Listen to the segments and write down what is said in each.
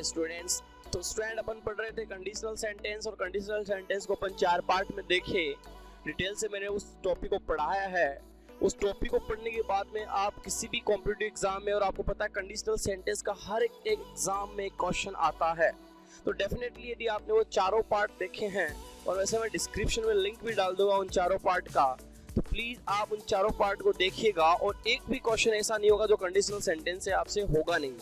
Students, तो student अपन पढ़ रहे थे कंडीशनल सेंटेंस, और कंडीशनल सेंटेंस को अपन 4 पार्ट में देखे। डिटेल से मैंने उस टॉपिक को पढ़ाया है। उस टॉपिक को पढ़ने के बाद में आप किसी भी कॉम्पिटिटिव एग्जाम में, और आपको पता है कंडीशनल सेंटेंस का हर एक एग्जाम में क्वेश्चन आता है, तो डेफिनेटली यदि आपने वो चारों पार्ट देखे हैं, और वैसे मैं डिस्क्रिप्शन में लिंक भी डाल दूंगा उन चारों पार्ट का, तो प्लीज आप उन चारों पार्ट को देखिएगा। और एक भी क्वेश्चन ऐसा नहीं होगा जो कंडीशनल सेंटेंस से आपसे होगा नहीं,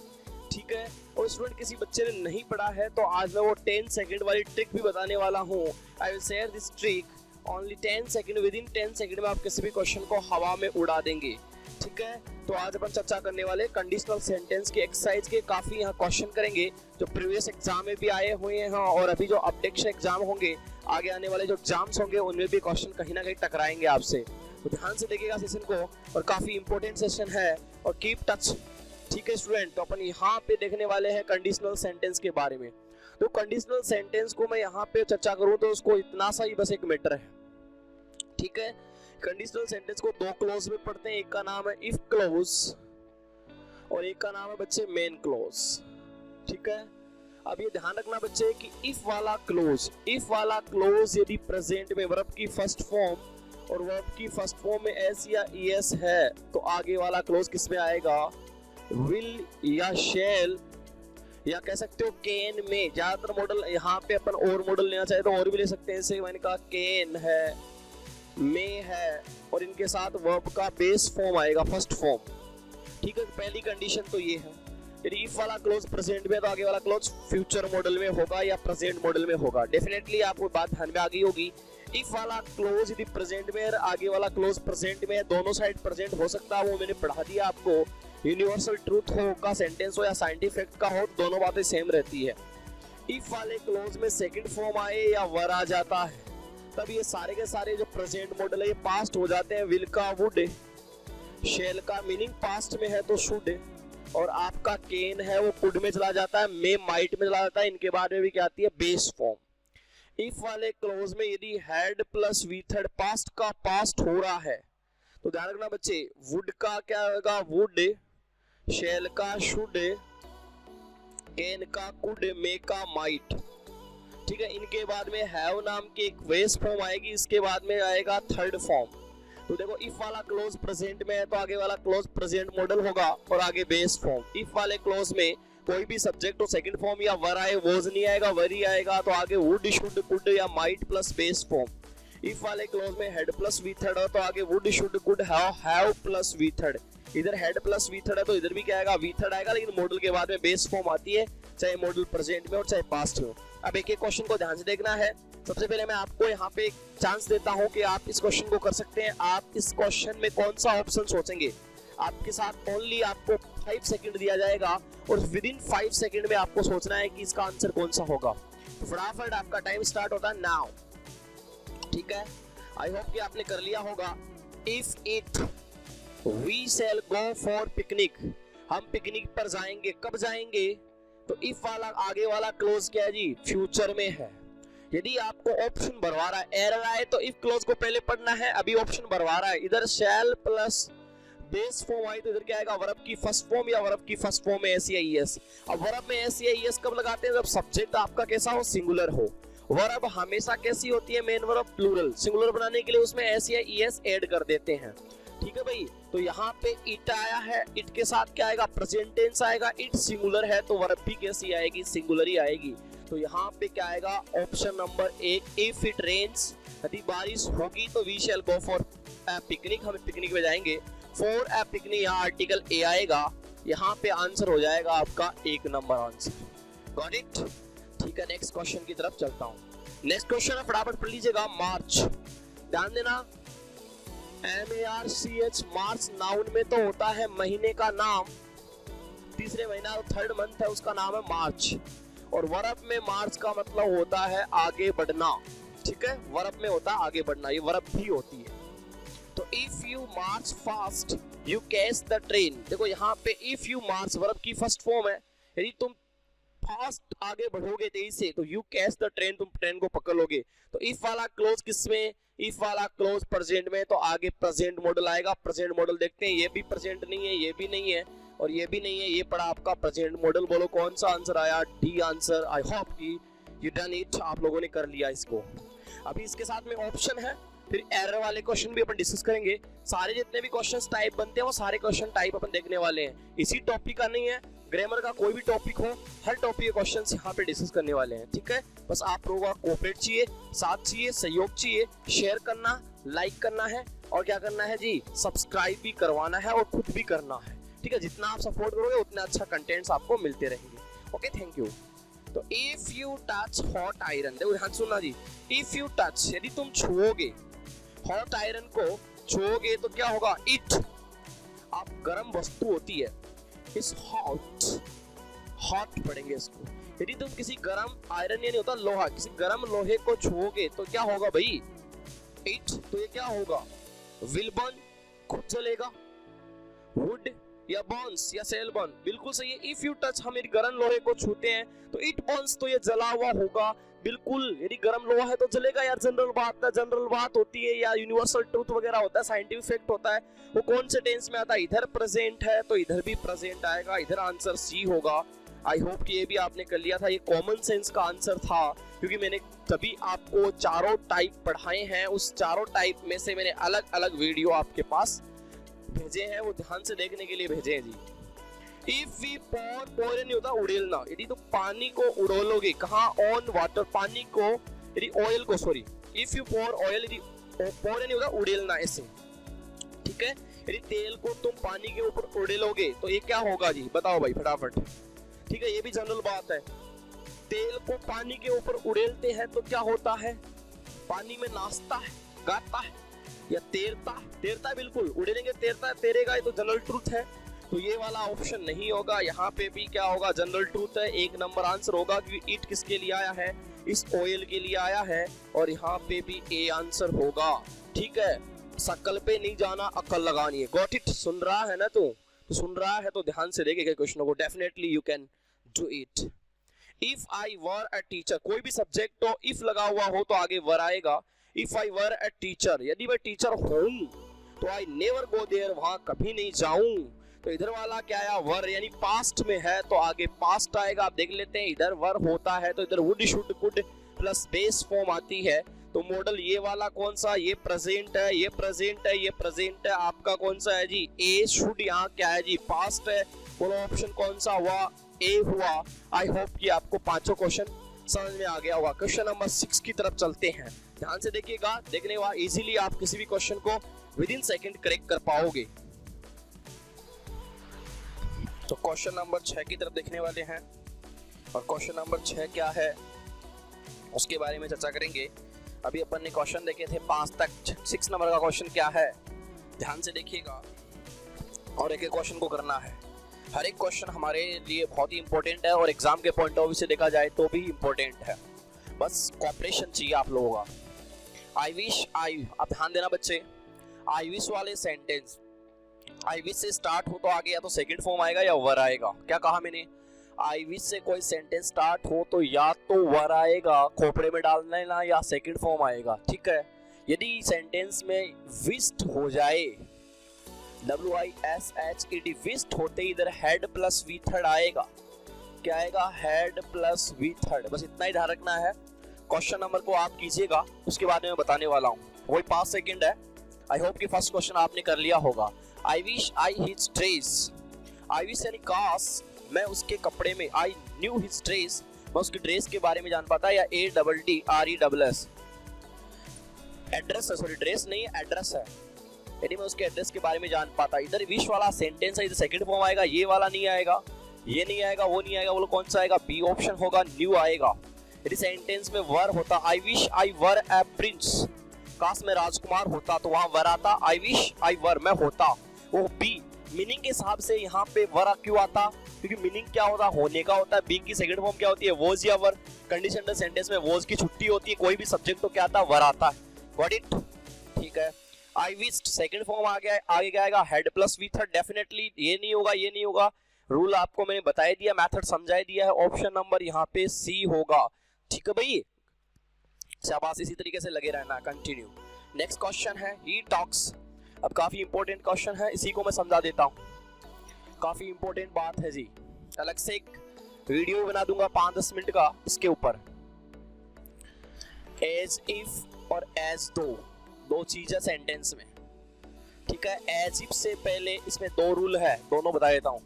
ठीक है। और स्टूडेंट किसी बच्चे ने नहीं पढ़ा है तो आज मैं वो 10 सेकंड वाली ट्रिक भी बताने वाला हूँ। I will share this trick only 10 second. With in 10 second में आप किसी भी क्वेश्चन को हवा में उड़ा देंगे, ठीक है। तो आज अपन चर्चा करने वाले कंडीशनल सेंटेंस के एक्सरसाइज के काफी यहाँ क्वेश्चन करेंगे जो प्रीवियस एग्जाम में भी आए हुए हैं, और अभी जो अपडेशन एग्जाम होंगे, आगे आने वाले जो एग्जाम्स होंगे, उनमें भी क्वेश्चन कहीं ना कहीं टकराएंगे आपसे। तो ध्यान से देखिएगा सेशन को, और काफी इंपॉर्टेंट सेशन है, और कीप टच, ठीक है स्टूडेंट। तो अपन यहाँ पे देखने वाले हैं कंडीशनल सेंटेंस के बारे में। तो कंडीशनल सेंटेंस को मैं यहाँ पे चर्चा करूँ तो उसको इतना सा ही बस एक मैटर है, ठीक है। कंडीशनल सेंटेंस को 2 क्लॉज में पढ़ते हैं। एक का नाम है इफ क्लॉज और एक का नाम है बच्चे मेन क्लॉज, ठीक है। अब ये ध्यान रखना बच्चे कि इफ वाला क्लॉज यदि प्रेजेंट में वर्ब की फर्स्ट फॉर्म और वर्ब की फर्स्ट फॉर्म में एस या ईएस है, तो आगे वाला क्लॉज किस में आएगा? विल या शैल, या कह सकते हो कैन में। ज्यादातर मॉडल यहाँ पे अपन और मॉडल लेना चाहे तो और भी ले सकते हैं। जैसे मैंने कहा कैन है, मे है, और इनके साथ वर्ब का बेस फॉर्म आएगा, फर्स्ट फॉर्म, ठीक है। पहली कंडीशन तो ये है। यदि इफ वाला क्लॉज प्रेजेंट में तो आगे वाला क्लॉज फ्यूचर मॉडल में होगा या प्रेजेंट मॉडल में होगा। डेफिनेटली आपको बात ध्यान में आ गई होगी। इफ वाला क्लॉज यदि प्रेजेंट में और आगे वाला क्लॉज प्रेजेंट में है, दोनों साइड प्रेजेंट हो सकता है, वो मैंने पढ़ा दिया आपको। यूनिवर्सल ट्रूथ हो का सेंटेंस हो या साइंटिफिक फैक्ट का हो, दोनों बातें सेम रहती है। इफ वाले क्लॉज में सेकंड फॉर्म आए या वर आ जाता है, तब ये सारे के सारे जो प्रेजेंट मॉडल है ये पास्ट हो जाते हैं। विल का वुड, शेल का मीनिंग पास्ट में है तो शुड, और आपका केन है वो कुड में चला जाता है, मे माइट में चला जाता है। इनके बाद में भी क्या आती है? Base form. इफ वाले क्लॉज में यदि had plus V third past का पास्ट हो रहा है, तो ध्यान रखना बच्चे, वुड का क्या होगा? वुड, शेल का शुड, केन का कुड, मे का माइट, ठीक है। इनके बाद में हैव नाम की एक बेस फॉर्म आएगी, इसके बाद में आएगा थर्ड फॉर्म। तो देखो इफ वाला क्लॉज प्रेजेंट में है तो आगे वाला क्लॉज प्रेजेंट मॉडल होगा और आगे बेस फॉर्म। इफ वाले क्लॉज में कोई भी सब्जेक्ट हो सेकंड फॉर्म या वर आए, वॉज नहीं आएगा, वर ही आएगा, तो आगे वुड, शुड, कुड या might plus base form. If वाले क्लॉज में हेड प्लस वी थर्ड हो तो आगे would, should, could, have plus V third. इधर हेड प्लस वी थर्ड है तो इधर भी क्या आएगा? वी थर्ड आएगा, लेकिन मॉडल के बाद में बेस फॉर्म आती है, चाहे मॉडल प्रेजेंट में हो चाहे पास्ट में हो। अब एक एक क्वेश्चन को ध्यान से देखना है। सबसे पहले मैं आपको यहाँ पे एक चांस देता हूँ कि आप इस क्वेश्चन को कर सकते हैं। आप इस क्वेश्चन में कौन सा ऑप्शन सोचेंगे? आपके साथ ओनली आपको 5 सेकंड दिया जाएगा, और विद इन 5 सेकंड में आपको सोचना है कि इसका आंसर कौन सा होगा। तो फटाफट आपका टाइम स्टार्ट होता है नाउ, ठीक है। आई होप कि आपने कर लिया होगा। If it we shall go for picnic, हम पिकनिक पर जाएंगे। कब जाएंगे? तो इफ वाला आगे वाला क्लोज क्या है जी? फ्यूचर में है। यदि आपको ऑप्शन भरवा रहा है, एरर आए, तो इफ क्लोज को पहले पढ़ना है। अभी ऑप्शन भरवा रहा है, इधर शैल प्लस बेस फॉर्म आई तो इधर क्या आएगा? वर्ब की फर्स्ट फॉर्म या वर्ब की फर्स्ट फॉर्म में एस या ईएस। अब वर्ब में एस या ईएस कब लगाते हैं? जब सब्जेक्ट आपका कैसा हो? सिंगुलर हो। वर्ब हमेशा कैसी होती है? Main verb plural. सिंगुलर बनाने के लिए उसमें एस या ईएस ऐड कर देते हैं, ठीक है भाई। तो यहाँ पे इट आया है, इट के साथ क्या आएगा? प्रेजेंट टेंस आएगा। इट सिंगुलर है तो वर्ब भी कैसी आएगी? सिंगुलर ही आएगी। तो यहाँ पे क्या आएगा? Option number 1, if it rains, यदि बारिश होगी तो we shall go for picnic, हम पिकनिक में जाएंगे। फॉर ए पिकनिक यहाँ आर्टिकल ए आएगा। यहाँ पे आंसर हो जाएगा आपका 1 नंबर आंसर। Got it? ठीक है, नेक्स्ट क्वेश्चन की तरफ चलता हूँ। नेक्स्ट क्वेश्चन है, फटाफट पढ़ लीजिएगा। मार्च, ध्यान देना, MARCH, मार्च नाउन में तो होता है महीने का नाम। तीसरे महीना थर्ड मंथ है, उसका नाम है मार्च। और वर्ब में मार्च का मतलब होता है आगे बढ़ना, ठीक है। वर्ब में होता है आगे बढ़ना, ये वर्ब भी होती है। तो if you March fast you catch the train. देखो यहाँ पे इफ यू मार्च वर्ब की फर्स्ट फॉर्म है। यदि तुम फास्ट आगे बढ़ोगे तेज से, तो यू कैच द ट्रेन, तुम ट्रेन को पकड़ लोगे। तो इफ वाला क्लोज किसमें? इफ वाला क्लोज प्रेजेंट में, तो आगे प्रेजेंट मॉडल आएगा। प्रेजेंट मॉडल देखते हैं, ये भी प्रेजेंट नहीं है, ये भी नहीं है, और ये भी नहीं है, ये पड़ा आपका प्रेजेंट मॉडल। बोलो कौन सा आंसर आया? D answer. आई होप कि यू डन इट, आप लोगों ने कर लिया इसको। अभी इसके साथ में ऑप्शन है, फिर एरर वाले क्वेश्चन भी अपन डिस्कस करेंगे। सारे जितने भी क्वेश्चंस टाइप बनते हैं वो सारे क्वेश्चन टाइप अपन देखने वाले हैं। इसी टॉपिक का नहीं है, ग्रामर का कोई भी टॉपिक हो, हर टॉपिक के क्वेश्चंस यहाँ पे डिस्कस करने वाले हैं, ठीक है। बस आप लोगों का कोऑपरेट चाहिए, साथ चाहिए, सहयोग चाहिए, शेयर करना, लाइक करना है और क्या करना है जी, सब्सक्राइब भी करवाना है और खुद भी करना है, ठीक है। जितना आप सपोर्ट करोगे उतना अच्छा कंटेंट्स आपको मिलते रहेंगे। Okay, thank you. तो if you touch hot iron, देखो ध्यान सुनना जी, इफ यू टच, यदि तुम छुओगे हॉट आयरन को, छुओगे तो क्या होगा? इट, आप गर्म वस्तु होती है, इस हॉट, हॉट पढ़ेंगे इसको। यदि तुम किसी गर्म आयरन, यानी होता लोहा, किसी गर्म लोहे को छुओगे तो क्या होगा भाई? इट, तो ये क्या होगा? विल बर्न, खुद जलेगा। वुड या बर्न्स या सेल बर्न, बिल्कुल सही है। इफ यू टच, हम यदि गर्म लोहे को छूते हैं तो इट बर्न्स, तो ये जला हुआ होगा, बिल्कुल। यदि गर्म लोहा है तो जलेगा यार, जनरल बात है, जनरल बात होती है या यूनिवर्सल ट्रूथ वगैरह होता है, साइंटिफिक फैक्ट होता है। वो कौन से टेंस में आता है? इधर प्रेजेंट है तो इधर भी प्रेजेंट आएगा, इधर आंसर सी होगा। आई होप कि ये भी आपने कर लिया था, ये कॉमन सेंस का आंसर था, क्योंकि मैंने तभी आपको चारों टाइप पढ़ाए हैं। उस चारों टाइप में से मैंने अलग अलग वीडियो आपके पास भेजे हैं, वो ध्यान से देखने के लिए भेजे हैं जी। इफ वी pour, pour नहीं होता उड़ेलना, यदि तो पानी को उड़ोलोगे, कहाँ? ऑन वाटर, पानी को, यदि ऑयल को, sorry, if you pour oil, यदि pour नहीं होता उड़ेलना, ऐसे, ठीक है। यदि तेल को तुम पानी के ऊपर उड़ेलोगे तो ये क्या होगा जी, बताओ भाई फटाफट, ठीक है। ये भी जनरल बात है, तेल को पानी के ऊपर उड़ेलते हैं तो क्या होता है? पानी में नाचता है, गाता है या तैरता? तैरता, बिल्कुल, उड़ेलेंगे तैरता, तैरेगा, ये तो जनरल ट्रूथ है। तो ये वाला ऑप्शन नहीं होगा, यहाँ पे भी क्या होगा? जनरल ट्रूथ है, एक नंबर आंसर होगा, क्योंकि इट किसके लिए आया है? इस ऑयल के लिए आया है, और यहाँ पे भी ए आंसर होगा, ठीक है। शकल पे नहीं जाना, अकल लगानी है। Got it? सुन रहा है ना तू? तो सुन रहा है तो ध्यान से देखेगा क्वेश्चनों को, definitely you can do it. If I were a teacher, कोई भी सब्जेक्ट हो, इफ लगा हुआ हो तो आगे वर आएगा। If I were a teacher, यदि मैं टीचर हूं तो आई नेवर गो देयर, वहां कभी नहीं जाऊं। तो इधर वाला क्या आया? वर, यानी पास्ट में है तो आगे पास्ट आएगा। आप देख लेते हैं, इधर वर होता है तो इधर would, should, could plus base form आती है। तो मॉडल ये वाला कौन सा? ये प्रेजेंट है, ये प्रेजेंट है, ये प्रेजेंट है। आपका कौन सा है जी? ए शुड, यहाँ क्या है जी? पास्ट है। बोलो ऑप्शन कौन सा हुआ? ए हुआ। आई होप कि आपको पांचों क्वेश्चन समझ में आ गया होगा। क्वेश्चन नंबर 6 की तरफ चलते हैं, ध्यान से देखिएगा। देखने के बाद इजीली आप किसी भी क्वेश्चन को विद इन सेकंड करेक्ट कर पाओगे। तो क्वेश्चन नंबर 6 की तरफ देखने वाले हैं, और क्वेश्चन नंबर 6 क्या है उसके बारे में चर्चा करेंगे। अभी अपन ने क्वेश्चन देखे थे 5 तक, 6 नंबर का क्वेश्चन क्या है ध्यान से देखिएगा, और एक एक क्वेश्चन को करना है। हर एक क्वेश्चन हमारे लिए बहुत ही इंपॉर्टेंट है, और एग्जाम के पॉइंट ऑफ व्यू से देखा जाए तो भी इंपॉर्टेंट है। बस कॉपरेशन चाहिए आप लोगों का। आई विश, आई, आप ध्यान देना बच्चे, आई विश वाले सेंटेंस, आई विश से स्टार्ट हो तो आगे या तो सेकंड फॉर्म आएगा या वर आएगा। क्या कहा मैंने? आई विश से कोई सेंटेंस स्टार्ट हो तो या तो वर आएगा, खोपड़े में डालना है ना, या सेकंड फॉर्म आएगा, ठीक है। यदि सेंटेंस में विश्ड हो जाए, WISHED, विश्ड होते इधर हेड प्लस वी थर्ड आएगा। क्या आएगा? Had plus V third. बस इतना ही ध्यान रखना है। क्वेश्चन नंबर को आप कीजिएगा, उसके बाद मैं बताने वाला हूँ। वही 5 सेकंड है। आई होप कि फर्स्ट क्वेश्चन आपने कर लिया होगा। I wish I his dress, I wish यानी काश मैं उसके कपड़े में, आई न्यू हिज ड्रेस, मैं उसकी ड्रेस के बारे में जान पाता, या ADDRESS, एड्रेस है, सॉरी ड्रेस नहीं है एड्रेस है, यानी मैं उसके एड्रेस के बारे में जान पाता। इधर विश वाला सेंटेंस है, इधर सेकंड फॉर्म आएगा, ये वाला नहीं आएगा, ये नहीं आएगा, वो नहीं आएगा। बोलो कौन सा आएगा? बी ऑप्शन होगा, न्यू आएगा। यदि सेंटेंस में वर होता, I wish I were A Prince, काश मैं राजकुमार होता, तो वहां वर आता। आई विश आई वर, मैं होता, वो बी। मीनिंग के हिसाब से यहाँ पे वर क्यों आता? क्योंकि मीनिंग क्या होता? होने का होता है। बी की सेकंड फॉर्म क्या होती है? वॉज या वर। कंडीशनल सेंटेंस में वॉज की छुट्टी होती है, कोई भी सब्जेक्ट तो क्या आता है? वर आता है। Got it? ठीक है। आई विश्ड सेकंड फॉर्म आ गया, आगे क्या आएगा? Had plus V third. Definitely ये नहीं होगा, ये नहीं होगा। रूल आपको मैंने बता दिया, मेथड समझा दिया है। ऑप्शन नंबर यहाँ पे सी होगा। ठीक है भाई, शाबाश, इसी तरीके से लगे रहना। कंटिन्यू। नेक्स्ट क्वेश्चन है ही टॉक्स। अब काफी इंपॉर्टेंट क्वेश्चन है, इसी को मैं समझा देता हूँ। काफी इंपॉर्टेंट बात है जी, अलग से एक वीडियो बना दूंगा 5-10 मिनट का इसके ऊपर। एज इफ और एज दो चीजें सेंटेंस में, ठीक है। एज इफ से पहले इसमें 2 रूल है, दोनों बता देता हूं।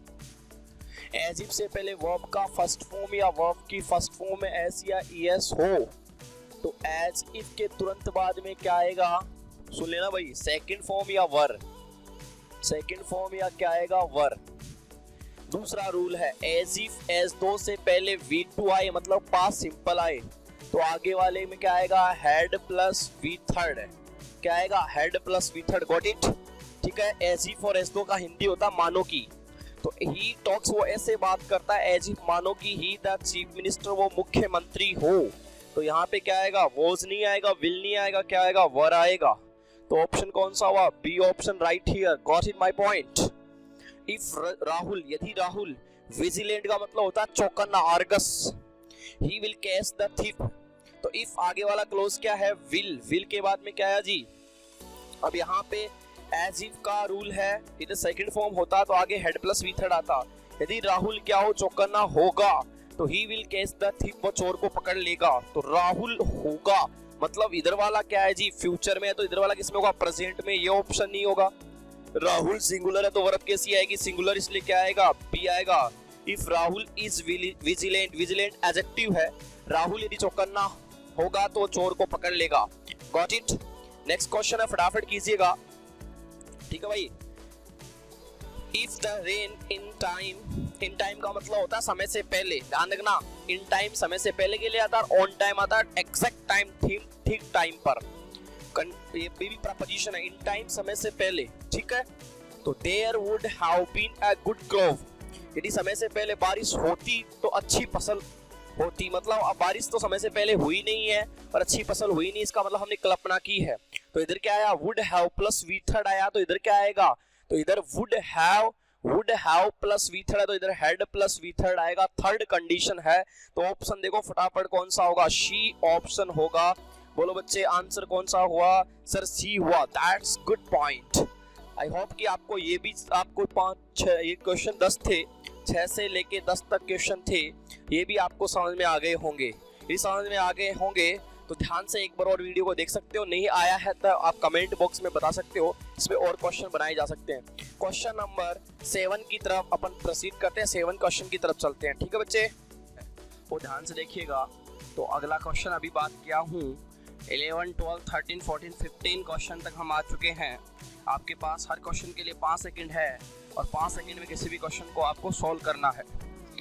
एज इफ से पहले वर्ब का फर्स्ट फॉर्म या वर्ब की फर्स्ट फॉर्म में एस या ईएस हो तो एज इफ के तुरंत बाद में क्या आएगा, सुन लेना भाई, सेकंड फॉर्म या वर, सेकंड फॉर्म या क्या आएगा, वर। दूसरा रूल है एज इफ एज दो से पहले V2 आए, मतलब पास्ट सिंपल आए, तो आगे वाले में क्या आएगा, हेड प्लस वी थर्ड, क्या आएगा, had plus V third. Got it, ठीक है। एज इफ और एज दो का हिंदी होता है मानो की, तो ही टॉक्स वो ऐसे बात करता है एज इफ मानो की ही द चीफ मिनिस्टर, वो मुख्यमंत्री हो। तो यहाँ पे क्या आएगा, वॉज नहीं आएगा, विल नहीं आएगा, क्या आएगा, वर आएगा। तो ऑप्शन कौन सा हुआ, B option right here. Got it my point. If Rahul, यदि राहुल, विजिलेंट का मतलब होता है चौकन्ना, Argus, he will catch the thief. तो इफ आगे वाला क्लोज क्या है, विल के बाद में क्या है जी। अब यहाँ पे एज इफ का रूल है, इधर सेकंड फॉर्म होता तो आगे हेड प्लस वी थर्ड आता। यदि राहुल क्या हो, चौकन्ना होगा, तो ही विल कैच द थीफ, वो चोर को पकड़ लेगा। तो राहुल होगा मतलब इधर वाला क्या है जी, फ्यूचर में है, तो इधर वाला किसमें होगा, प्रेजेंट में। ये ऑप्शन नहीं होगा। राहुल सिंगुलर है तो वर्ब कैसी आएगी, सिंगुलर, इसलिए क्या आएगा, बी आएगा। If Rahul is vigilant, vigilant adjective है, राहुल यदि चौकन्ना होगा तो चोर को पकड़ लेगा। Got it. नेक्स्ट क्वेश्चन है, फटाफट कीजिएगा, ठीक है भाई। If the rain in time का मतलब होता है समय से पहले, ध्यान रखना, इन टाइम समय से पहले के लिए आता है, ऑन टाइम आता है एग्जैक्ट टाइम, ठीक टाइम पर। ये भी प्रपोजिशन है, इन टाइम समय से पहले, ठीक है। तो there would have been a good crop, यदि समय से पहले बारिश होती तो अच्छी फसल होती, मतलब अब बारिश तो समय से पहले हुई नहीं है पर अच्छी फसल हुई नहीं, इसका मतलब हमने कल्पना की है। तो इधर क्या आया, would have plus V third आया, तो इधर क्या आएगा, तो इधर would have plus V third है, तो इधर हेड प्लस वी थर्ड आएगा, थर्ड कंडीशन है। तो ऑप्शन देखो फटाफट कौन सा होगा, शी ऑप्शन होगा। बोलो बच्चे आंसर कौन सा हुआ, सर सी हुआ। That's good point. I hope कि आपको ये भी, आपको 5-6 ये क्वेश्चन 10 थे, 6 से लेके 10 तक क्वेश्चन थे, ये भी आपको समझ में आ गए होंगे। ये समझ में आ गए होंगे तो ध्यान से एक बार और वीडियो को देख सकते हो, नहीं आया है तो आप कमेंट बॉक्स में बता सकते हो, इसमें और क्वेश्चन बनाए जा सकते हैं। क्वेश्चन नंबर 7 की तरफ अपन प्रोसीड करते हैं, 7 क्वेश्चन की तरफ चलते हैं, ठीक है बच्चे। वो ध्यान से देखिएगा। तो अगला क्वेश्चन अभी बात किया हूँ 11, 12, 13, 14, 15 क्वेश्चन तक हम आ चुके हैं। आपके पास हर क्वेश्चन के लिए 5 सेकंड है और 5 सेकंड में किसी भी क्वेश्चन को आपको सॉल्व करना है।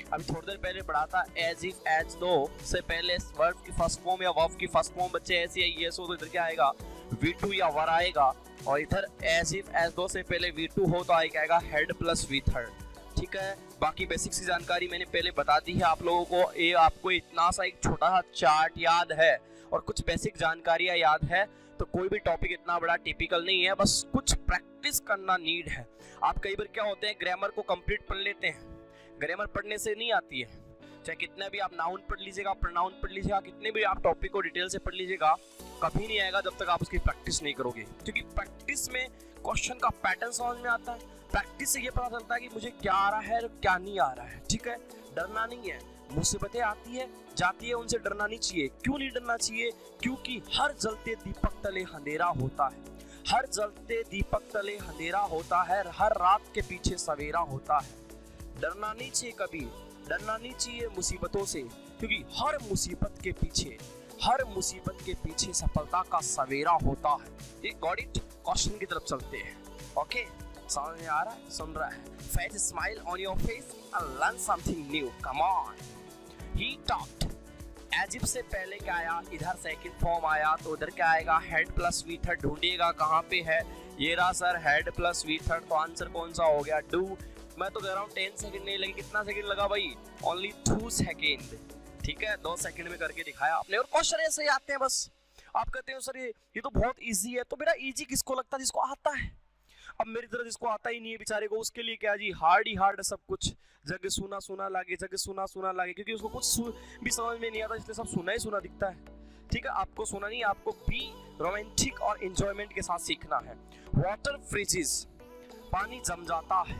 अभी थोड़ी देर पहले पढ़ा था एज इफ एज दो से पहले वर्ब की फर्स्ट फॉर्म या वर्ब की फर्स्ट फॉर्म बच्चे ऐसी है ये, सो तो इधर क्या आएगा, V2 या वर आएगा। और इधर एज इफ एज दो से पहले V2 हो तो आएगा हेड प्लस वी थर्ड, ठीक है। बाकी बेसिक सी जानकारी मैंने पहले बता दी है आप लोगों को। ये आपको इतना सा एक छोटा सा चार्ट याद है और कुछ बेसिक जानकारियां याद है, तो कोई भी टॉपिक इतना बड़ा टिपिकल नहीं है, बस कुछ प्रैक्टिस करना नीड है। आप कई बार क्या होते हैं, ग्रामर को कंप्लीट पढ़ लेते हैं, ग्रामर पढ़ने से नहीं आती है। चाहे कितना भी आप नाउन पढ़ लीजिएगा, प्रोनाउन पढ़ लीजिएगा, कितने भी आप टॉपिक को डिटेल से पढ़ लीजिएगा, कभी नहीं आएगा जब तक आप उसकी प्रैक्टिस नहीं करोगे। क्योंकि प्रैक्टिस में क्वेश्चन का पैटर्न समझ में आता है, प्रैक्टिस से ये पता चलता है कि मुझे क्या आ रहा है और क्या नहीं आ रहा है, ठीक है। डरना नहीं है, मुसीबतें आती है जाती है, उनसे डरना नहीं चाहिए। क्यों नहीं डरना चाहिए, क्योंकि हर जलते दीपक तले अंधेरा होता है, हर जलते दीपक तले अंधेरा होता है, हर रात के पीछे सवेरा होता है। डरना नहीं चाहिए, कभी डरना नहीं चाहिए मुसीबतों से, क्योंकि हर मुसीबत के पीछे सफलता का सवेरा होता है। ये गॉट इट। क्वेश्चन की तरफ चलते हैं, ओके। समझ में आ रहा है, सुन रहा है, face smile on your face and learn something new, come on. He talked, as if से पहले क्या आया, इधर सेकंड फॉर्म आया, तो उधर क्या आएगा, हेड प्लस वी थर्ड। ढूंढिएगा कहाँ पे है, ये रहा sir, had plus V third. तो आंसर कौन सा हो गया, डू। मैं तो कह रहा हूँ 10 सेकंड नहीं लगे, कितना सेकंड लगा भाई, ओनली 2 सेकंड, ठीक है। 2 सेकंड में करके दिखाया आपने। और क्वेश्चन ऐसे ही आते हैं बस, आप कहते हो सर ये तो बहुत इजी है। तो मेरा इजी किसको लगता है, जिसको आता है। अब मेरी तरह जिसको आता ही नहीं है बेचारे को, उसके लिए क्या जी, हार्ड ही हार्ड है सब कुछ। जग सुना सुना लागे, जग सुना सुना लागे, क्योंकि उसको कुछ भी समझ में नहीं आता, इसलिए सब सुना ही सुना दिखता है, ठीक है। आपको सुना नहीं, आपको भी रोमांटिक और एंजॉयमेंट के साथ सीखना है। वाटर फ्रीजेस, पानी जम जाता है।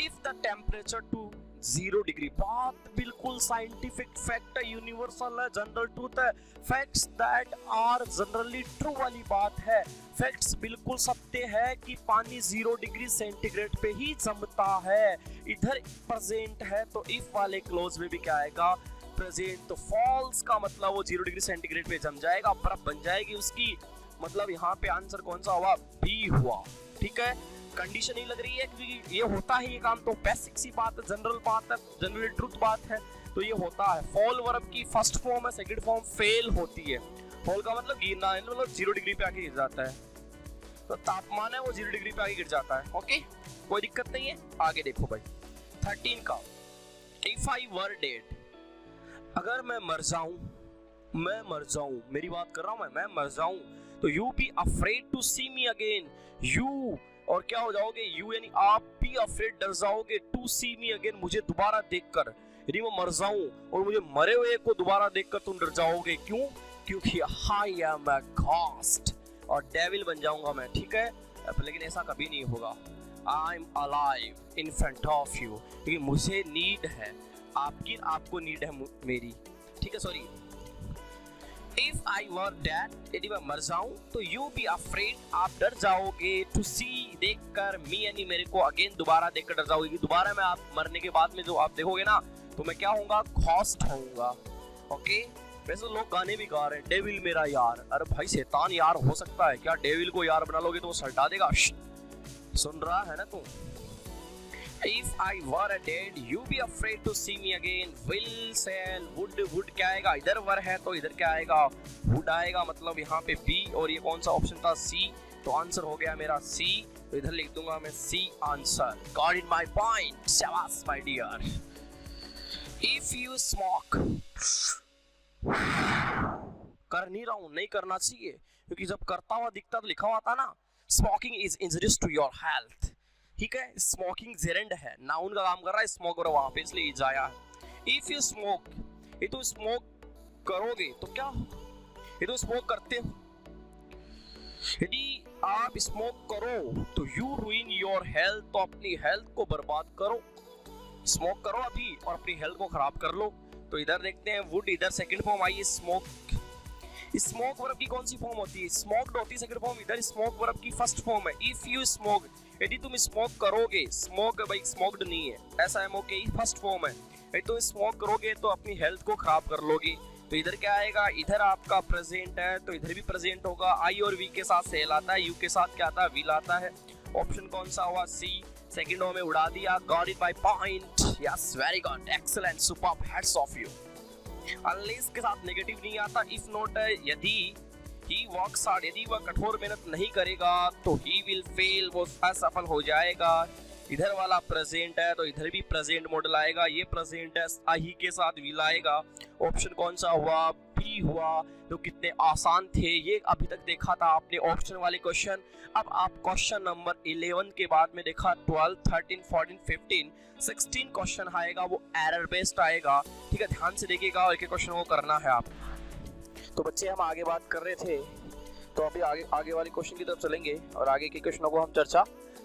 If the temperature to 0 degree, बात बिल्कुल साइंटिफिक फैक्ट है, यूनिवर्सल है, जनरल ट्रूथ है, facts that are generally true वाली बात है, फैक्ट्स बिल्कुल सत्य है कि पानी 0 डिग्री सेंटीग्रेड पे ही जमता है। इधर प्रेजेंट है तो इफ वाले क्लोज में भी क्या आएगा, प्रेजेंट। तो फॉल्स का मतलब वो 0 डिग्री सेंटीग्रेड पे जम जाएगा, बर्फ बन जाएगी उसकी, मतलब यहाँ पे आंसर कौन सा हुआ, बी हुआ। ठीक है, कंडीशन ही लग रही है क्योंकि ये होता है ये काम, तो बेसिक सी बात है, जनरल बात है, जनरल ट्रूथ बात है, तो ये होता है। फॉल वर्ब की फर्स्ट फॉर्म है, सेकंड फॉर्म फेल होती है। फॉल का मतलब गिरना है, मतलब 0 डिग्री पे आके गिर जाता है, तो तापमान है वो 0 डिग्री पे आके गिर जाता है। ओके, कोई दिक्कत नहीं है। आगे देखो भाई 13 का, इफ आई वर डेड, अगर मैं मर जाऊं, मेरी बात कर रहा हूं मैं मर जाऊं, तो you be afraid to see me again, you और क्या हो जाओगे, यू यानी आप भी अफ्रेड, डर जाओगे, टू सी मी अगेन, मुझे दोबारा देखकर, यदि मैं मर जाऊं और मुझे मरे हुए को दोबारा देखकर तुम डर जाओगे, क्यों, क्योंकि आई एम अ घोस्ट, और डेविल बन जाऊंगा मैं। ठीक है, लेकिन ऐसा कभी नहीं होगा, I am alive in front of you, क्योंकि मुझे नीड है आपकी, आपको नीड है मेरी। ठीक है, sorry, if I were dead, यदि मैं मर जाऊं तो यू बी अफ्रेड, आप डर जाओगे, टू सी देखकर, मी यानी मेरे को, अगेन दोबारा देखकर डर जाओगे, दोबारा मैं आप मरने के बाद में जो आप देखोगे ना, तो मैं क्या होऊंगा, घोस्ट होऊंगा। ओके, वैसे लोग गाने भी गा रहे हैं, डेविल मेरा यार, अरे भाई शैतान यार हो सकता है क्या, डेविल को यार बना लोगे तो वो सल्टा देगा। सुन रहा है ना तू, If I were dead, you be afraid to see me again. Will, shall, would क्या आएगा, इधर वर है तो इधर क्या आएगा, would आएगा, मतलब यहाँ पे B, और ये कौन सा ऑप्शन था, C, तो आंसर हो गया मेरा C, तो इधर लिख दूंगा मैं C answer. Got in my point, शाबाश my dear. If you smoke, कर नहीं रहा हूँ, नहीं करना चाहिए, क्योंकि जब करता हुआ दिखता तो लिखा हुआ था ना, smoking is injurious to your health। ठीक है, स्मोकिंग जेरेंड है, नाउन का काम कर रहा है, स्मोक और वहां पे इसलिए जाया है। इफ यू स्मोक, ये तो स्मोक करोगे तो क्या, ये तो स्मोक करते हो, यदि आप स्मोक करो तो यू रुइन योर हेल्थ, तो अपनी हेल्थ को बर्बाद करो, स्मोक करो अभी और अपनी हेल्थ को खराब कर लो। तो इधर देखते हैं वुड, इधर सेकंड फॉर्म आई है स्मोक, स्मोक वर्ब की कौन सी फॉर्म होती है, स्मोक्ड होती है सेकंड फॉर्म, इधर स्मोक वर्ब की फर्स्ट फॉर्म है। इफ यू स्मोक, यदि तुम स्मोक करोगे, स्मोक भाई स्मोक्ड नहीं है, ऐसा एमओके फर्स्ट फॉर्म है, यदि तुम स्मोक करोगे तो अपनी हेल्थ को खराब कर लोगे, तो इधर क्या आएगा, इधर आपका प्रेजेंट है तो इधर भी प्रेजेंट होगा, आई और वी के साथ सेल आता है, यू के साथ क्या आता है, विल आता है। ऑप्शन कौन सा हुआ, सी, सेकंड में उड़ा दिया। Got it by point, yes very good, excellent, superb, heads of you. Unless के साथ नेगेटिव नहीं आता, इफ नॉट है, यदि ही वर्क्स हार्ड, यदि वह कठोर मेहनत नहीं करेगा तो ही विल फेल, वो असफल हो जाएगा। इधर वाला प्रेजेंट है तो इधर भी प्रेजेंट मॉडल आएगा, ये प्रेजेंट है, ही के साथ विल आएगा। ऑप्शन कौन सा हुआ, बी हुआ। तो कितने आसान थे ये, अभी तक देखा था आपने ऑप्शन वाले क्वेश्चन। अब आप क्वेश्चन नंबर 11 के बाद में देखा 12, 13, 14, 15, 16 क्वेश्चन आएगा, वो एरर बेस्ड आएगा। ठीक है, ध्यान से देखिएगा और एक क्वेश्चन को करना है आप। तो बच्चे हम आगे बात कर रहे थे, तो अभी आगे वाले क्वेश्चन की तरफ चलेंगे और आगे के क्वेश्चनों को हम चर्चा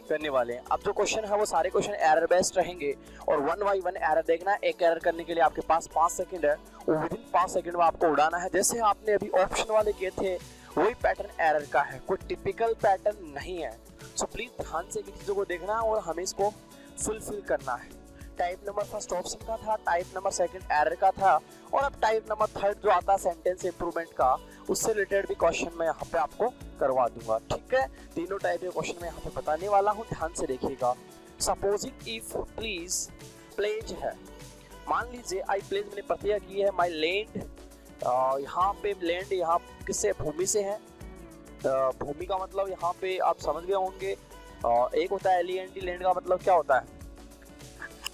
करने वाले हैं। अब जो क्वेश्चन है वो सारे क्वेश्चन एरर बेस्ड रहेंगे और 1 बाय 1 एरर देखना है। एक एरर करने के लिए आपके पास 5 सेकंड है, विदिन 5 सेकंड में आपको उड़ाना है। जैसे आपने अभी ऑप्शन वाले किए थे वही पैटर्न एरर का है, कोई टिपिकल पैटर्न नहीं है। सो प्लीज ध्यान से चीजों को देखना और हमें इसको फुलफिल करना है। टाइप नंबर फर्स्ट ऑप्शन का था, टाइप नंबर सेकंड एरर का था, और अब टाइप नंबर थर्ड जो आता है सेंटेंस इंप्रूवमेंट का, उससे रिलेटेड भी क्वेश्चन मैं यहाँ पे आपको करवा दूंगा। ठीक है, तीनों टाइप के क्वेश्चन मैं यहाँ पे बताने वाला हूँ, ध्यान से देखिएगा। सपोजिंग इफ प्लीज प्लेज है, मान लीजिए आई प्लेज मैंने प्रत्यय की है, माई लैंड, यहाँ पे लैंड यहाँ किससे, भूमि से है। भूमि का मतलब यहाँ पे आप समझ गए होंगे, एक होता है LEND, लैंड का मतलब क्या होता है,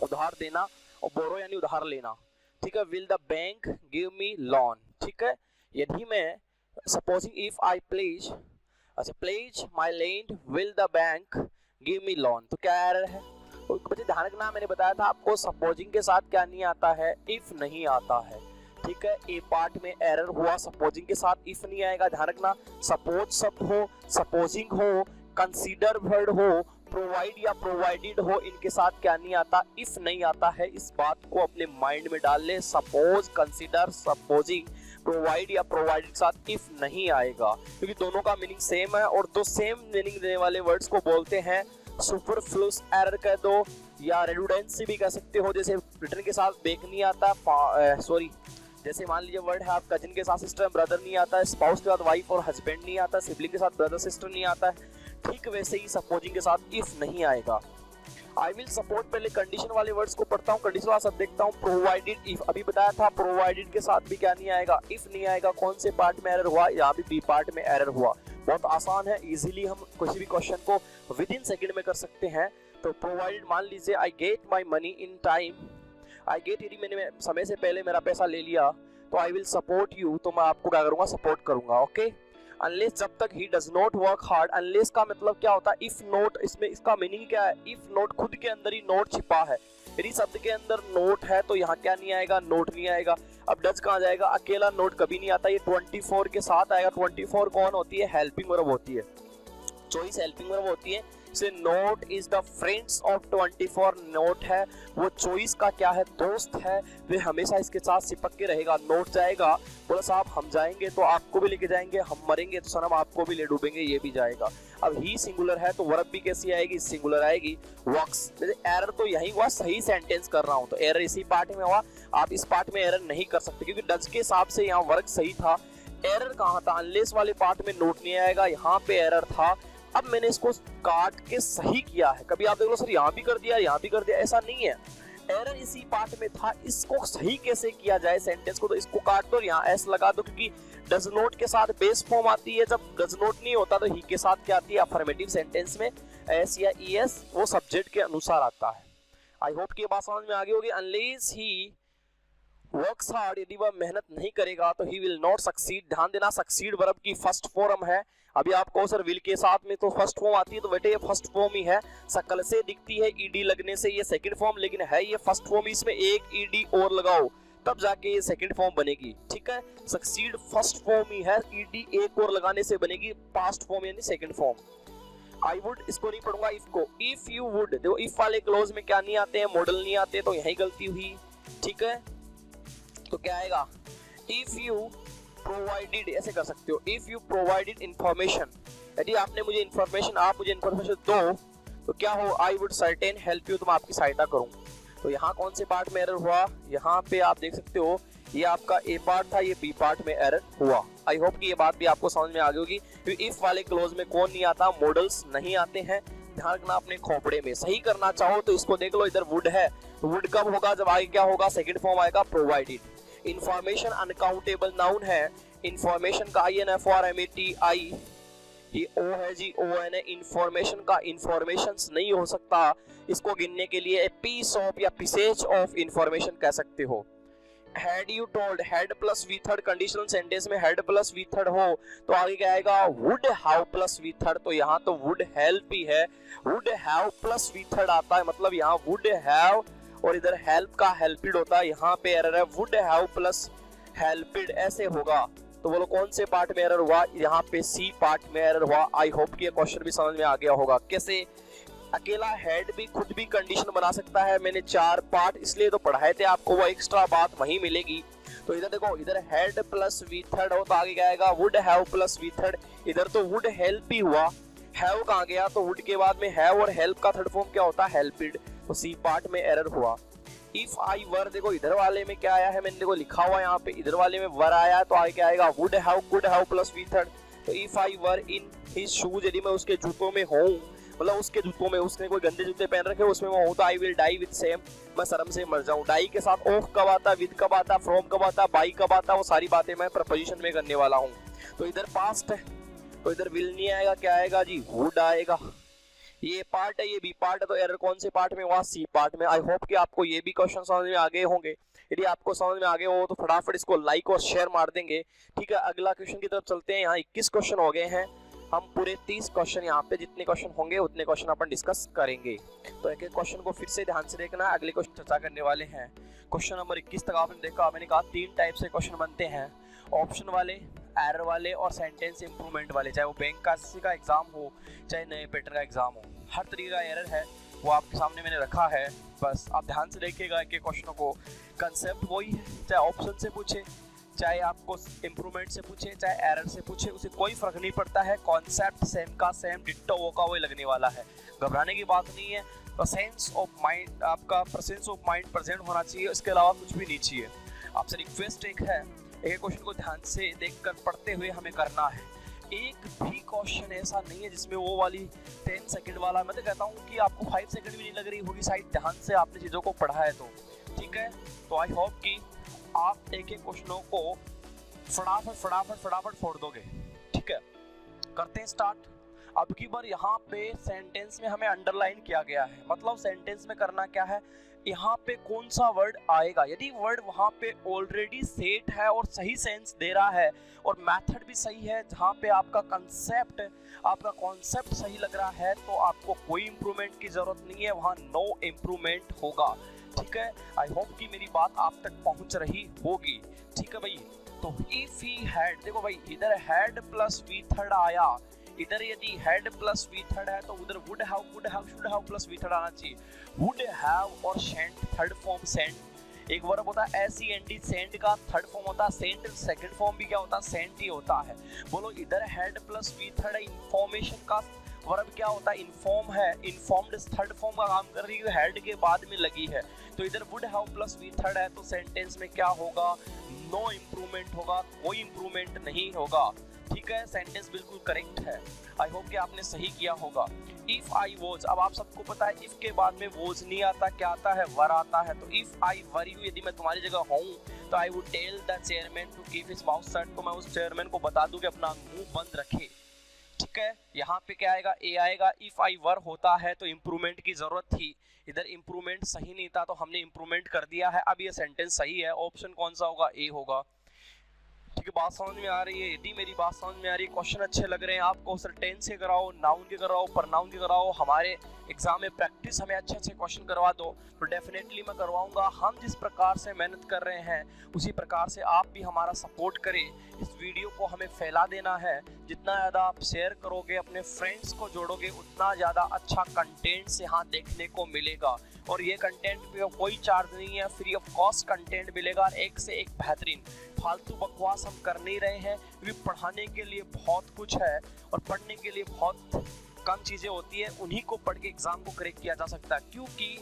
उधार देना, और बोरो यानी उधार लेना। ठीक है, will the bank give me loan. ठीक है, यदि मैं सपोजिंग इफ आई प्लेज, अच्छा pledge my land will the bank give me loan, तो क्या एरर है। तो बच्चे ध्यान रखना, मैंने बताया था आपको सपोजिंग के साथ क्या नहीं आता है, इफ नहीं आता है। ठीक है, ए पार्ट में एरर हुआ, सपोजिंग के साथ इफ नहीं आएगा। ध्यान रखना, सपोज शब्द हो, सपोजिंग हो, कंसीडर वर्ड हो, प्रोवाइड या प्रोवाइडेड हो, इनके साथ क्या नहीं आता, इफ नहीं आता है। इस बात को अपने माइंड में डाल ले। सपोज, कंसीडर, सपोजिंग, प्रोवाइड या प्रोवाइडेड के साथ इफ नहीं आएगा, क्योंकि दोनों का मीनिंग सेम है और दो सेम मीनिंग देने वाले वर्ड्स को बोलते हैं सुपरफ्लूस एरर कह दो या रेडुडेंसी भी कह सकते हो। जैसे रिटर्न के साथ बेक नहीं आता, सॉरी, जैसे मान लीजिए वर्ड है आप कजिन के साथ सिस्टर ब्रदर नहीं आता है, स्पाउस के साथ वाइफ और हस्बैंड नहीं आता, सिबलिंग के साथ ब्रदर सिस्टर नहीं आता है, ठीक वैसे ही सपोजिंग के साथ इफ नहीं आएगा। आई विल सपोर्ट, पहले कंडीशन वाले वर्ड्स को पढ़ता हूँ, कंडीशन वाला सब देखता हूँ। प्रोवाइडेड, इफ अभी बताया था, प्रोवाइडेड के साथ भी क्या नहीं आएगा, इफ नहीं आएगा। कौन से पार्ट में एरर हुआ, यहाँ भी बी पार्ट में एरर हुआ। बहुत आसान है, इजीली हम किसी भी क्वेश्चन को विद इन सेकंड में कर सकते हैं। तो प्रोवाइडेड, मान लीजिए I get my money in time, I get, यदि मैंने समय से पहले मेरा पैसा ले लिया तो आई विल सपोर्ट यू, तो मैं आपको क्या करूंगा, सपोर्ट करूंगा। ओके, अनलेस, जब तक he does not work hard. Unless का मतलब क्या होता है, इफ नोट, इसमें इसका मीनिंग क्या है, इफ नोट, खुद के अंदर ही नोट छिपा है। यदि शब्द के अंदर नोट है तो यहाँ क्या नहीं आएगा, नोट नहीं आएगा। अब डज कहाँ जाएगा, अकेला नोट कभी नहीं आता, ये 24 के साथ आएगा। 24 कौन होती है, हेल्पिंग वर्ब होती है, चॉइस हेल्पिंग वर्ब होती है। से note is the friends of 24, note है वो चॉइस का क्या है, दोस्त है, वे हमेशा इसके साथ चिपक के रहेगा। नोट जाएगा, बोला साहब हम जाएंगे तो आपको भी लेके जाएंगे, हम मरेंगे तो सनम आपको भी ले डूबेंगे, ये भी जाएगा। अब ही सिंगुलर है तो वर्ब भी कैसी आएगी, सिंगुलर आएगी, वर्क्स। जैसे एरर तो यही हुआ, सही सेंटेंस कर रहा हूँ तो एरर इसी पार्ट में हुआ। आप इस पार्ट में एरर नहीं कर सकते क्योंकि डज के हिसाब से यहाँ वर्क सही था। एरर कहाँ था, अनलेस वाले पार्ट में नोट नहीं आएगा, यहाँ पे एरर था। अब मैंने इसको काट के सही किया है। कभी आप देख लो सर यहाँ भी कर दिया, यहाँ भी कर दिया, ऐसा नहीं है। एरर इसी पार्ट में था, इसको सही कैसे किया जाए सेंटेंस को, तो इसको काट दो और यहाँ एस लगा दो, क्योंकि डज नॉट के साथ बेस फॉर्म आती है। जब डज नॉट नहीं होता तो ही के साथ क्या आती है, अफर्मेटिव सेंटेंस में एस या ई एस, वो सब्जेक्ट के अनुसार आता है। आई होप कि ये बात समझ में आ गई होगी। अनलेस ही वर्क्स हार्ड, यदि वह मेहनत नहीं करेगा तो ही विल नॉट सक्सीड। ध्यान देना, सक्सीड वर्ब की फर्स्ट फॉर्म है। अभी आपको सर विल के साथ में तो फर्स्ट फॉर्म आती है, तो बेटे ये फर्स्ट फॉर्म ही है। शकल से दिखती है ईडी लगने से ये सेकंड फॉर्म, लेकिन है ये फर्स्ट फॉर्म। इसमें एक ईडी और लगाओ तब जाके ये सेकंड फॉर्म बनेगी, ठीक है। सक्सीड फर्स्ट फॉर्म ही है, ईडी एक और लगाने से बनेगी पास्ट फॉर्म यानी सेकंड फॉर्म। आई वुड, इसको नहीं पढ़ूंगा, इफ को। इफ यू वुड, देखो इफ वाले क्लोज में क्या नहीं आते हैं, मॉडल नहीं आते, तो यही गलती हुई, ठीक है। तो क्या आएगा, इफ यू प्रोवाइडेड, ऐसे कर सकते हो, इफ यू प्रोवाइडेड इंफॉर्मेशन, यदि आपने मुझे इंफॉर्मेशन, आप मुझे इंफॉर्मेशन दो तो क्या हो, I would certain help you, तो मैं आपकी सहायता करूं। तो यहाँ कौन से पार्ट में एरर हुआ, यहाँ पे आप देख सकते हो ये आपका ए पार्ट था, ये बी पार्ट में एरर हुआ। आई होप कि ये बात भी आपको समझ में आ गई होगी। क्योंकि इफ वाले क्लोज में कौन नहीं आता, मॉडल्स नहीं आते हैं। ध्यान रखना अपने खोपड़े में। सही करना चाहो तो इसको देख लो, इधर वुड है, वुड कब होगा, जब आगे क्या होगा, सेकंड फॉर्म आएगा प्रोवाइडेड। इंफॉर्मेशन अनकाउंटेबल नाउन है, इंफॉर्मेशन का INFORMATI, ये ओ है जी, ओ एन है। इंफॉर्मेशन का इंफॉर्मेशंस नहीं हो सकता, इसको गिनने के लिए पीस ऑफ या पीसेज ऑफ इंफॉर्मेशन कह सकते हो। Had you told, had plus V third, conditional sentence में हैड प्लस वी थर्ड हो तो आगे क्या आएगा, would have plus V third. तो यहाँ तो वुड हेल्प ही है, would have plus V third आता है, मतलब यहाँ वुड हैव और इधर हेल्प का हेल्पिड होता है। यहाँ पे एरर है, वुड हैव प्लस हेल्पिड ऐसे होगा। तो बोलो कौन से पार्ट में एरर हुआ, यहाँ पे सी पार्ट में एरर हुआ। आई होप कि ये क्वेश्चन भी समझ में आ गया होगा। कैसे, अकेला हेड भी खुद भी कंडीशन बना सकता है। मैंने 4 पार्ट इसलिए तो पढ़ाए थे आपको, वो एक्स्ट्रा बात वहीं मिलेगी। तो इधर देखो, इधर हेड प्लस वी थर्ड हो तो आगे क्या आएगा, would have plus V third. इधर तो वुड हेल्प ही हुआ, हैव कहाँ गया, तो वुड के बाद में हैव और हेल्प का थर्ड फॉर्म क्या होता है, हेल्पिड। तो सी पार्ट में एरर हुआ। इफ आई वर, देखो इधर वाले में क्या आया है, मैंने देखो लिखा हुआ यहाँ पे, इधर वाले में वर आया है तो आगे क्या आएगा, would have, could have plus V third. तो if I were in his shoes, यदि मैं उसके जूतों में हूँ, मतलब उसके जूतों में, उसने कोई गंदे जूते पहन रखे उसमें मैं हूँ, तो I will die with shame, मैं शर्म से मर जाऊँ। डाई के साथ ऑफ कब आता, विद कब आता, फ्रॉम कब आता, बाई कब आता, वो सारी बातें मैं प्रपोजिशन में करने वाला हूँ। तो इधर पास्ट है तो इधर विल नहीं आएगा, क्या आएगा जी, वुड आएगा। ये पार्ट है, ये बी पार्ट है, तो एरर कौन से पार्ट में हुआ, सी पार्ट में। आई होप कि आपको ये भी क्वेश्चन समझ में आ गए होंगे। यदि आपको समझ में आ गए हो तो फटाफट इसको लाइक और शेयर मार देंगे, ठीक है। अगला क्वेश्चन की तरफ चलते हैं। यहाँ 21 क्वेश्चन हो गए हैं, हम पूरे 30 क्वेश्चन, यहाँ पे जितने क्वेश्चन होंगे उतने क्वेश्चन अपन डिस्कस करेंगे। तो एक एक क्वेश्चन को फिर से ध्यान से देखना, अगले क्वेश्चन चर्चा करने वाले हैं। क्वेश्चन नंबर 21 तक आपने देखा, मैंने कहा 3 टाइप से क्वेश्चन बनते हैं, ऑप्शन वाले, एरर वाले और सेंटेंस इंप्रूवमेंट वाले। चाहे वो बैंक का एग्जाम हो, चाहे नए पैटर्न का एग्जाम हो, हर तरीके का एरर है वो आपके सामने मैंने रखा है। बस आप ध्यान से देखिएगा कि क्वेश्चनों को, कंसेप्ट वही है, चाहे ऑप्शन से पूछे, चाहे आपको इम्प्रूवमेंट से पूछे, चाहे एरर से पूछे, उसे कोई फर्क नहीं पड़ता है। कॉन्सेप्ट सेम का सेम, डिट्टो वो का वही लगने वाला है, घबराने की बात नहीं है। प्रेजेंस ऑफ माइंड, आपका प्रेजेंस ऑफ माइंड प्रेजेंट होना चाहिए, इसके अलावा कुछ भी नहीं चाहिए। आपसे रिक्वेस्ट एक है, एक क्वेश्चन को ध्यान से देखकर पढ़ते हुए हमें करना है। एक भी क्वेश्चन ऐसा नहीं है जिसमें वो वाली 10 सेकंड वाला, मैं तो कहता हूँ कि आपको 5 सेकंड भी नहीं लग रही होगी शायद, ध्यान से आपने चीज़ों को पढ़ा है तो ठीक है। तो आई होप कि आप एक एक क्वेश्चनों को फटाफट फोड़ दोगे, ठीक है। करते हैं स्टार्ट। अब की बार यहाँ पे सेंटेंस में हमें अंडरलाइन किया गया है, मतलब सेंटेंस में करना क्या है, यहाँ पे कौन सा वर्ड आएगा। यदि वर्ड वहाँ पे ऑलरेडी सेट है और सही सेंस दे रहा है और मेथड भी सही है, जहाँ पे आपका कॉन्सेप्ट सही लग रहा है, तो आपको कोई इम्प्रूवमेंट की जरूरत नहीं है, वहाँ नो इम्प्रूवमेंट होगा, ठीक है। आई होप कि मेरी बात आप तक पहुँच रही होगी, ठीक है भाई। तो इफ ही हैड, देखो भाई इधर हैड प्लस वी थर्ड आया, इधर यदि हैड प्लस वी थर्ड है तो उधर would have, should have plus V third आना चाहिए। वुड हैव और सेंट, थर्ड फॉर्म सेंट। एक वर्ब होता है SENT, सेंट का थर्ड फॉर्म होता है सेंट, सेकंड फॉर्म भी क्या होता है, सेंट ही होता है। बोलो इधर हैड प्लस वी थर्ड है, इंफॉर्मेशन का वर्ब क्या होता है, इन्फॉर्म है, इन्फॉर्म्ड थर्ड फॉर्म का काम कर रही है, हेड के बाद में लगी है। तो इधर would have plus V third है, तो सेंटेंस में क्या होगा, नो इम्प्रूवमेंट होगा, कोई इम्प्रूवमेंट नहीं होगा, ठीक है। सेंटेंस बिल्कुल करेक्ट है। आई होप कि आपने सही किया होगा। इफ आई वॉज, अब आप सबको पता है इफ के बाद में वॉज नहीं आता, क्या आता है, वर आता है। तो इफ आई वर यू, यदि मैं तुम्हारी जगह हूँ तो I would tell the chairman to keep his mouth shut, तो मैं उस चेयरमैन को बता दूं कि अपना मुंह बंद रखे, ठीक है। यहाँ पे क्या आएगा, ए आएगा। इफ आई वर होता है तो इम्प्रूवमेंट की जरूरत थी, इधर इम्प्रूवमेंट सही नहीं था तो हमने इम्प्रूवमेंट कर दिया है। अब ये सेंटेंस सही है, ऑप्शन कौन सा होगा, ए होगा, ठीक है। बात समझ में आ रही है, यदि मेरी बात समझ में आ रही है, क्वेश्चन अच्छे लग रहे हैं आपको, सर टेंस के कराओ, नाउन के कराओ, प्रनाउन के कराओ, हमारे एग्जाम में प्रैक्टिस हमें अच्छे अच्छे क्वेश्चन करवा दो, तो डेफिनेटली मैं करवाऊंगा। हम जिस प्रकार से मेहनत कर रहे हैं उसी प्रकार से आप भी हमारा सपोर्ट करें। इस वीडियो को हमें फैला देना है, जितना ज़्यादा आप शेयर करोगे, अपने फ्रेंड्स को जोड़ोगे, उतना ज़्यादा अच्छा कंटेंट से यहाँ देखने को मिलेगा। और ये कंटेंट पे कोई चार्ज नहीं है, फ्री ऑफ कॉस्ट कंटेंट मिलेगा, एक से एक बेहतरीन। फालतू बकवास हम कर नहीं रहे हैं, क्योंकि पढ़ाने के लिए बहुत कुछ है और पढ़ने के लिए बहुत कम चीज़ें होती है, उन्हीं को पढ़ के एग्ज़ाम को क्रैक किया जा सकता है। क्योंकि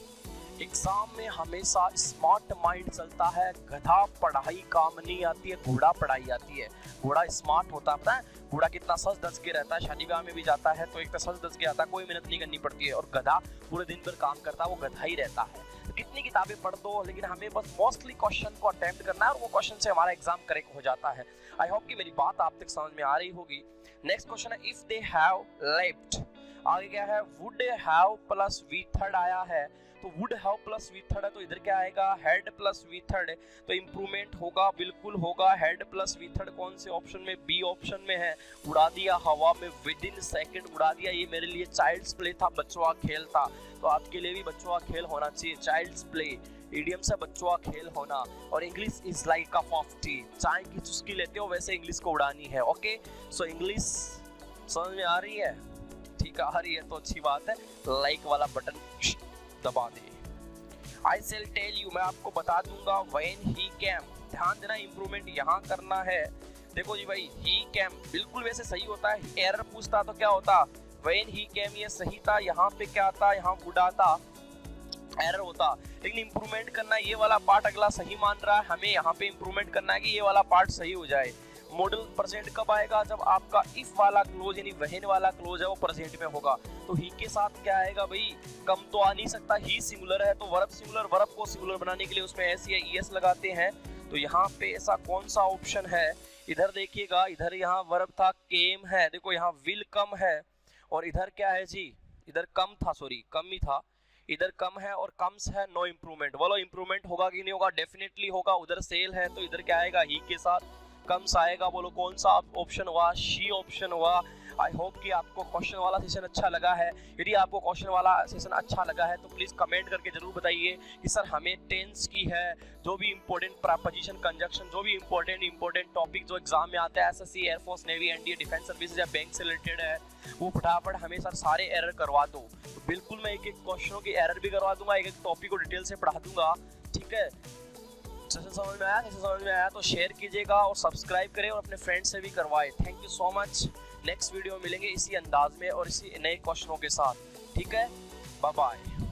एग्ज़ाम में हमेशा स्मार्ट माइंड चलता है, गधा पढ़ाई काम नहीं आती है, घोड़ा पढ़ाई आती है। घोड़ा स्मार्ट होता है, पता है घोड़ा कितना सज धज के रहता है, शादी ब्याह में भी जाता है तो एक तो सज धज के आता है, कोई मेहनत नहीं करनी पड़ती है। और गधा पूरे दिन भर काम करता है, वो गधा ही रहता है। तो कितनी किताबें पढ़ दो, लेकिन हमें बस मोस्टली क्वेश्चन को अटेम्प्ट करना है और वो क्वेश्चन से हमारा एग्जाम करेक्ट हो जाता है। आई होप कि मेरी बात आप तक समझ में आ रही होगी। नेक्स्ट क्वेश्चन है, इफ दे हैव लेफ्ट, आगे क्या है, would have plus V third आया है, तो would have plus V third है, तो इधर क्या आएगा, हेड प्लस वी थर्ड है, तो इम्प्रूवमेंट होगा, बिल्कुल होगा। हेड प्लस वी थर्ड कौन से ऑप्शन में, बी ऑप्शन में है। उड़ा दिया हवा में, विद इन सेकेंड उड़ा दिया। ये मेरे लिए चाइल्ड्स प्ले था, बच्चों का खेल था, तो आपके लिए भी बच्चों का खेल होना चाहिए। चाइल्ड्स प्ले इडियम से बच्चों का खेल होना। और English is like cup of T, चाय की चुस्की लेते हो वैसे इंग्लिश को उड़ानी है। ओके, सो इंग्लिश समझ में आ रही है, ठीक है, आ रही है तो अच्छी बात है। लाइक वाला बटन दबा दे। I shall tell you, मैं आपको बता दूंगा। when he came, ध्यान देना, इम्प्रूवमेंट यहाँ करना है। देखो जी भाई, he came बिल्कुल वैसे सही होता है। एरर पूछता तो क्या होता, when he came ये सही था, यहाँ पे क्या आता, यहाँ would आता, एरर होता। लेकिन इम्प्रूवमेंट करना, ये वाला पार्ट अगला सही मान रहा है, हमें यहाँ पे इम्प्रूवमेंट करना है कि ये वाला पार्ट सही हो जाए। मॉडल प्रेजेंट कब आएगा, जब आपका इफ वाला क्लोज यानी वहन वाला क्लोज है वो प्रेजेंट में होगा। तो ही के साथ क्या आएगा भाई, कम तो आ नहीं सकता, ही सिंगुलर है तो वर्ब सिंगुलर, वर्ब को सिंगुलर बनाने के लिए उसमें एस या ईएस लगाते हैं। तो यहाँ पे ऐसा कौन सा ऑप्शन है, इधर देखिएगा, इधर यहाँ वर्ब था केम है, देखो यहाँ विल कम है, और इधर क्या है जी, इधर कम था, सॉरी कम ही था, इधर कम है और कम्स है, नो इम्प्रूवमेंट। बोलो इम्प्रूवमेंट होगा कि नहीं होगा, डेफिनेटली होगा। उधर सेल है तो इधर क्या आएगा, ही के साथ कम्स आएगा। बोलो कौन सा ऑप्शन हुआ, शी ऑप्शन हुआ। आई होप कि आपको क्वेश्चन वाला सेशन अच्छा लगा है। यदि आपको क्वेश्चन वाला सेशन अच्छा लगा है तो प्लीज़ कमेंट करके जरूर बताइए कि सर हमें टेंस की है जो भी इंपॉर्टेंट प्रपोजिशन कंजक्शन जो भी इंपॉर्टेंट टॉपिक जो एग्जाम में आता है SSC air force navy NDA defence services या बैंक से रिलेटेड है वो फटाफट हमें सर सारे एरर करवा दो। तो बिल्कुल मैं एक एक क्वेश्चनों की एरर भी करवा दूंगा, एक एक टॉपिक को डिटेल से पढ़ा दूंगा। ठीक है, सेशन समझ में आया तो शेयर कीजिएगा और सब्सक्राइब करें और अपने फ्रेंड से भी करवाएं। Thank you so much. Next video में मिलेंगे इसी अंदाज में और इसी नए क्वेश्चनों के साथ। ठीक है, बाय बाय।